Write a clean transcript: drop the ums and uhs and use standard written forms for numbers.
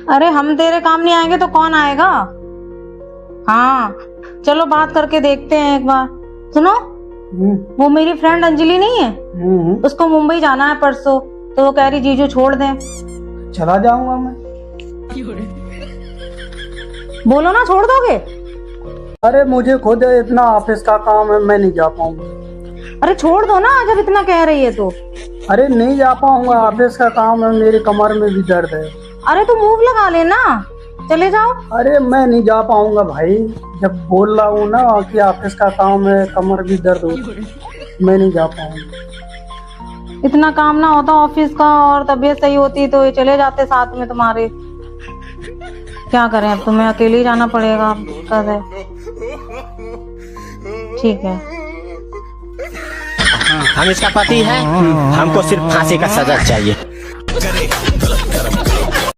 अरे हम तेरे काम नहीं आएंगे तो कौन आएगा। हाँ चलो बात करके देखते हैं एक बार। सुनो, वो मेरी फ्रेंड अंजलि नहीं है, उसको मुंबई जाना है परसों, तो वो कह रही जीजू छोड़ दें। चला जाऊंगा मैं। बोलो ना, छोड़ दोगे? अरे मुझे खुद इतना ऑफिस का काम है, मैं नहीं जा पाऊंगा। अरे छोड़ दो ना जब इतना कह रही है तो। अरे नहीं जा पाऊंगा, ऑफिस का काम है, मेरी कमर में भी दर्द है। अरे तो मूव लगा लेना, चले जाओ। अरे मैं नहीं जा पाऊंगा भाई, जब बोल रहा हूँ ना कि ऑफिस का काम है, कमर भी दर्द हो, मैं नहीं जा पाऊंगा। इतना काम ना होता ऑफिस का और तबीयत सही होती तो ये चले जाते साथ में तुम्हारे। क्या करें, अब तुम्हें अकेले ही जाना पड़ेगा। दिक्कत है। ठीक है, हम इसका पति है, हमको सिर्फ फांसी का सजा चाहिए।